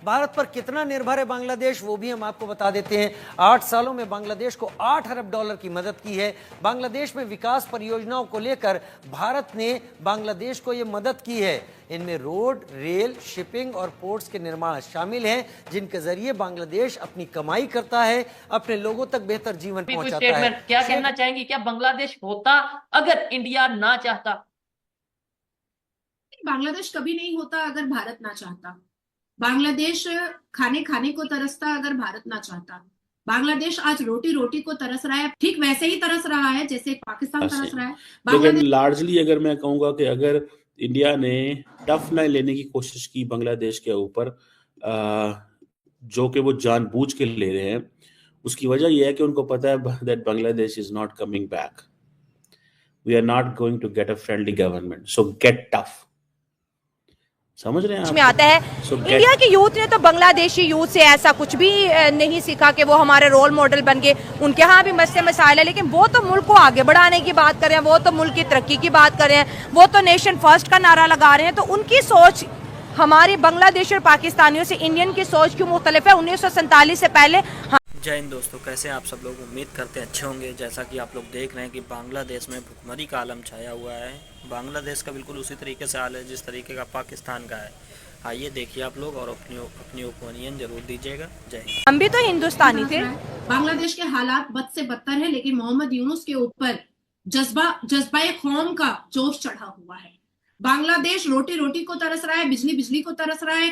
भारत पर कितना निर्भर है बांग्लादेश, वो भी हम आपको बता देते हैं। 8 सालों में बांग्लादेश को 8 अरब डॉलर की मदद की है। बांग्लादेश में विकास परियोजनाओं को लेकर भारत ने बांग्लादेश को ये मदद की है। इनमें रोड, रेल, शिपिंग और पोर्ट्स के निर्माण शामिल हैं, जिनके जरिए बांग्लादेश अपनी कमाई करता है, अपने लोगों तक बेहतर जीवन पहुंचाता है। क्या कहना चाहेंगी, क्या बांग्लादेश होता अगर इंडिया ना चाहता? बांग्लादेश कभी नहीं होता अगर भारत ना चाहता। बांग्लादेश खाने खाने को तरसता अगर भारत ना चाहता। बांग्लादेश आज रोटी रोटी को तरस रहा है, ठीक वैसे ही तरस रहा है जैसे पाकिस्तान तरस रहा है। लेकिन लार्जली अगर मैं कहूंगा कि अगर इंडिया ने टफ लाइन लेने की कोशिश की बांग्लादेश के ऊपर, जो कि वो जानबूझ के ले रहे हैं, उसकी वजह यह है कि उनको पता है that Bangladesh is not coming back, we are not going to get a friendly government, so get tough. समझ रहे हैं में आता है। इंडिया के यूथ ने तो बांग्लादेशी यूथ से ऐसा कुछ भी नहीं सीखा कि वो हमारे रोल मॉडल बन गए। उनके यहाँ भी मसले मसाइल है, लेकिन वो तो मुल्क को आगे बढ़ाने की बात कर रहे हैं, वो तो मुल्क की तरक्की की बात कर रहे हैं, वो तो नेशन फर्स्ट का नारा लगा रहे हैं। तो उनकी सोच हमारे बांग्लादेश और पाकिस्तानियों से, इंडियन की सोच क्यों मुख्तलिफ है 1947 से पहले। जय हिंद दोस्तों, कैसे आप सब लोग? उम्मीद करते हैं अच्छे होंगे। जैसा कि आप लोग देख रहे हैं कि बांग्लादेश में भुखमरी का आलम छाया हुआ है। बांग्लादेश का बिल्कुल उसी तरीके से हाल है जिस तरीके का पाकिस्तान का है। आइए देखिए आप लोग और अपनी ओपिनियन जरूर दीजिएगा। जय हिंद। हम भी तो हिंदुस्तानी थे। बांग्लादेश के हालात बद से बदतर है, लेकिन मोहम्मद यूनुस के ऊपर जज्बा कौम का जोश चढ़ा हुआ है। बांग्लादेश रोटी रोटी को तरस रहा है, बिजली बिजली को तरस रहा है,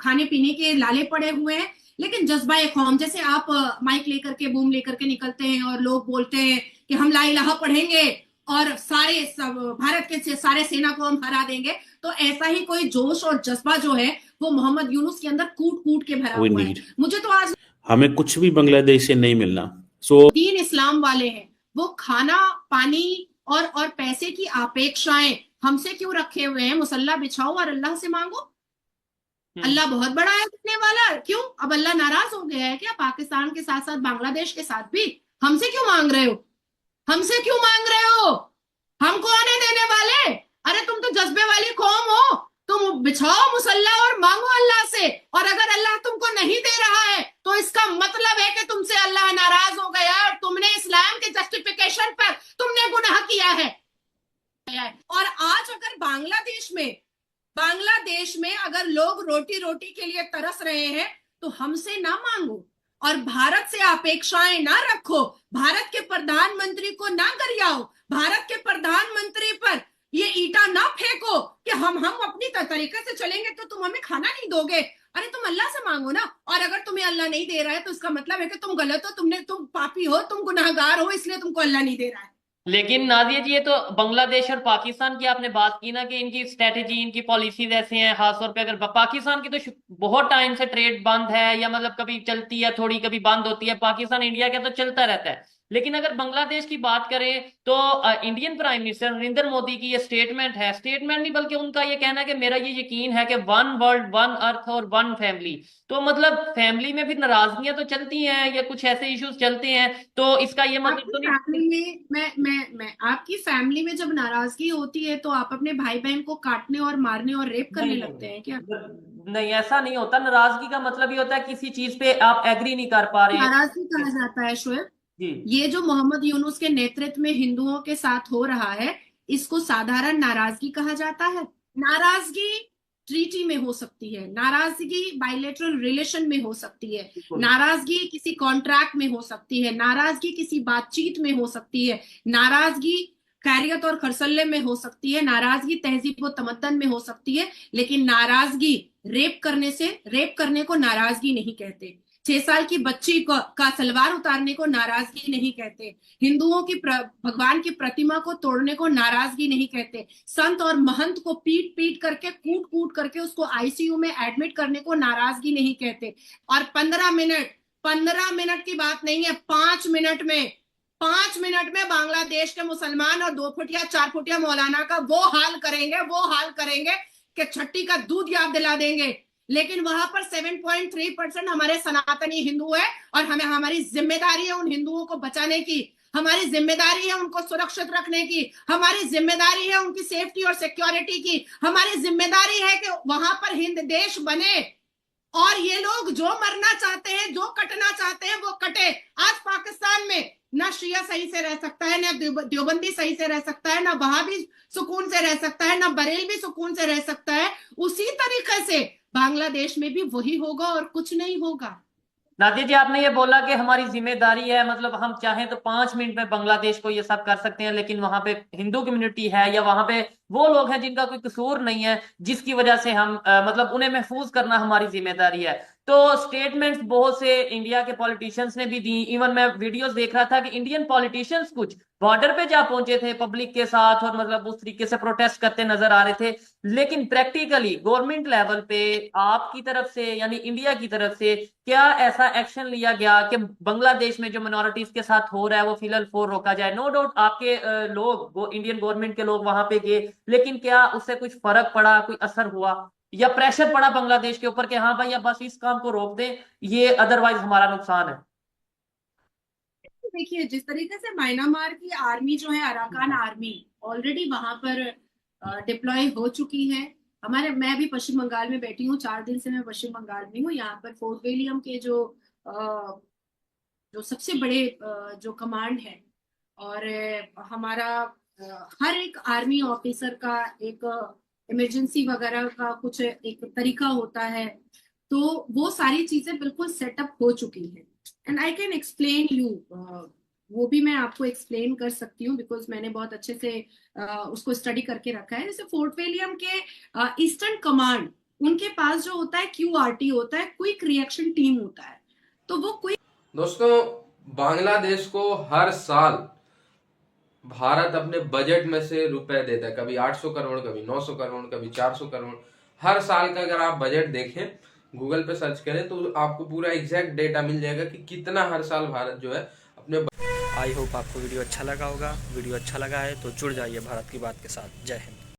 खाने पीने के लाले पड़े हुए हैं, लेकिन जज्बा कौम, जैसे आप माइक लेकर के, बूम लेकर के निकलते हैं और लोग बोलते हैं कि हम ला इलाहा पढ़ेंगे और भारत के सारे सेना को हम हरा देंगे, तो ऐसा ही कोई जोश और जज्बा जो है वो मोहम्मद यूनुस के अंदर कूट कूट के भरा हुआ है। मुझे तो आज हमें कुछ भी बांग्लादेश से नहीं मिलना। दीन इस्लाम वाले हैं, वो खाना पानी और पैसे की अपेक्षाएं हमसे क्यों रखे हुए हैं? मुसल्ला बिछाओ और अल्लाह से मांगो। अल्लाह बहुत बड़ा है देने वाला। क्यों अब अल्लाह नाराज हो गया है क्या? पाकिस्तान के साथ साथ बांग्लादेश के साथ भी हमसे क्यों मांग रहे हो? हमसे क्यों मांग रहे हो? हम कौन है देने वाले? अरे तुम तो जज्बे वाली कौम हो, तुम बिछाओ मुसल्ला और मांगो अल्लाह से। और अगर अल्लाह तुमको नहीं दे रहा है तो इसका मतलब है कि तुमसे अल्लाह नाराज हो गया और तुमने इस्लाम के जस्टिफिकेशन पर तुमने गुनाह किया है। और आज अगर बांग्लादेश में अगर लोग रोटी रोटी के लिए तरस रहे हैं तो हमसे ना मांगो और भारत से अपेक्षाएं ना रखो, भारत के प्रधानमंत्री को ना गरियाओ, भारत के प्रधानमंत्री पर ये ईटा ना फेंको कि हम अपनी तरीके से चलेंगे तो तुम हमें खाना नहीं दोगे। अरे तुम अल्लाह से मांगो ना। और अगर तुम्हें अल्लाह नहीं दे रहा है तो इसका मतलब है कि तुम गलत हो, तुम पापी हो, तुम गुनाहगार हो, इसलिए तुमको अल्लाह नहीं दे रहा है। लेकिन नादिया जी, ये तो बांग्लादेश और पाकिस्तान की आपने बात की ना कि इनकी स्ट्रेटेजी, इनकी पॉलिसीज ऐसे हैं। खासतौर पे अगर पाकिस्तान की तो बहुत टाइम से ट्रेड बंद है, या मतलब कभी चलती है थोड़ी, कभी बंद होती है। पाकिस्तान इंडिया का तो चलता रहता है। लेकिन अगर बांग्लादेश की बात करें तो Indian prime minister Narendra Modi की ये स्टेटमेंट नहीं बल्कि उनका ये कहना है कि मेरा ये यकीन है कि वन वर्ल्ड, वन अर्थ और वन फैमिली। तो मतलब फैमिली में भी नाराजगियां तो चलती हैं या कुछ ऐसे इश्यूज चलते हैं, तो इसका ये मतलब तो नहीं। मैं आपकी फैमिली में जब नाराजगी होती है तो आप अपने भाई बहन को काटने और मारने और रेप करने लगते हैं क्या? नहीं, ऐसा नहीं होता। नाराजगी का मतलब ये होता है किसी चीज पे आप एग्री नहीं कर पा रहे हैं, नाराजगी कहा जाता है शोएब। ये जो मोहम्मद यूनुस के नेतृत्व में हिंदुओं के साथ हो रहा है, इसको साधारण नाराजगी कहा जाता है। नाराजगी ट्रीटी में हो सकती है, नाराजगी बायलैटरल रिलेशन में हो सकती है, नाराजगी किसी कॉन्ट्रैक्ट में हो सकती है, नाराजगी किसी बातचीत में हो सकती है, नाराजगी खैरियत और खरसल्ले में हो सकती है, नाराजगी तहजीब व तमद्दन में हो सकती है। लेकिन नाराजगी रेप करने को नाराजगी नहीं कहते। 6 साल की बच्ची का सलवार उतारने को नाराजगी नहीं कहते। हिंदुओं की भगवान की प्रतिमा को तोड़ने को नाराजगी नहीं कहते। संत और महंत को पीट पीट करके, कूट कूट करके उसको आईसीयू में एडमिट करने को नाराजगी नहीं कहते। और 15 मिनट की बात नहीं है, 5 मिनट में बांग्लादेश के मुसलमान और 2 फुटिया 4 फुटिया मौलाना का वो हाल करेंगे कि छट्टी का दूध याद दिला देंगे। लेकिन वहां पर 7.3% हमारे सनातनी हिंदू है और हमारी जिम्मेदारी है उन हिंदुओं को बचाने की, हमारी जिम्मेदारी है उनको सुरक्षित रखने की, हमारी जिम्मेदारी है उनकी सेफ्टी और सिक्योरिटी की, हमारी जिम्मेदारी है कि वहां पर हिंद देश बने। और ये लोग जो मरना चाहते हैं, जो कटना चाहते हैं, वो कटे। आज पाकिस्तान में ना शिया सही से रह सकता है, ना देवबंदी सही से रह सकता है, ना वहाबी सुकून से रह सकता है, ना बरेलवी सुकून से रह सकता है। उसी तरीके से बांग्लादेश में भी वही होगा और कुछ नहीं होगा। नादिया जी, आपने ये बोला कि हमारी जिम्मेदारी है, मतलब हम चाहें तो 5 मिनट में बांग्लादेश को ये सब कर सकते हैं, लेकिन वहां पे हिंदू कम्युनिटी है या वहां पे वो लोग हैं जिनका कोई कसूर नहीं है, जिसकी वजह से हम मतलब उन्हें महफूज करना हमारी जिम्मेदारी है। तो स्टेटमेंट्स बहुत से इंडिया के पॉलिटिशियंस ने भी दी। इवन मैं वीडियोस देख रहा था कि इंडियन पॉलिटिशियंस कुछ बॉर्डर पे जा पहुंचे थे पब्लिक के साथ और मतलब उस तरीके से प्रोटेस्ट करते नजर आ रहे थे। लेकिन प्रैक्टिकली गवर्नमेंट लेवल पे आपकी तरफ से यानी इंडिया की तरफ से क्या ऐसा एक्शन लिया गया कि बांग्लादेश में जो मिनोरिटीज के साथ हो रहा है वो फिलहाल फोर रोका जाए? नो डाउट आपके लोग, इंडियन गवर्नमेंट के लोग वहां पे गए, लेकिन क्या उससे कुछ फर्क पड़ा, कोई असर हुआ या प्रेशर पड़ा बांग्लादेश के ऊपर कि हाँ भाई अब बस इस काम को रोक दें, ये अदरवाइज हमारा नुकसान है? देखिए, जिस तरीके से म्यांमार की आर्मी जो है, अराकान आर्मी ऑलरेडी वहां पर डिप्लॉय हो चुकी है। मैं भी पश्चिम बंगाल में बैठी हूँ, 4 दिन से मैं पश्चिम बंगाल में हूँ। यहाँ पर फोर्ट विलियम के जो सबसे बड़े जो कमांड है, और हमारा हर एक आर्मी ऑफिसर का एक इमरजेंसी वगैरह का कुछ एक तरीका होता है, तो वो सारी चीजें बिल्कुल सेटअप हो चुकी है। And I can explain you, वो भी मैं आपको एक्सप्लेन कर सकती हूँ, बिकॉज मैंने बहुत अच्छे से उसको स्टडी करके रखा है। जैसे फोर्ट विलियम के ईस्टर्न कमांड, उनके पास जो होता है QRT होता है, क्विक रिएक्शन टीम होता है। तो वो क्विक, दोस्तों, बांग्लादेश को हर साल भारत अपने बजट में से रुपए देता है, कभी 800 करोड़, कभी 900 करोड़, कभी 400 करोड़। हर साल का अगर आप बजट देखें, गूगल पे सर्च करें, तो आपको पूरा एग्जैक्ट डेटा मिल जाएगा कि कितना हर साल भारत जो है अपने। आई होप आपको वीडियो अच्छा लगा होगा। वीडियो अच्छा लगा है तो जुड़ जाइए भारत की बात के साथ। जय हिंद।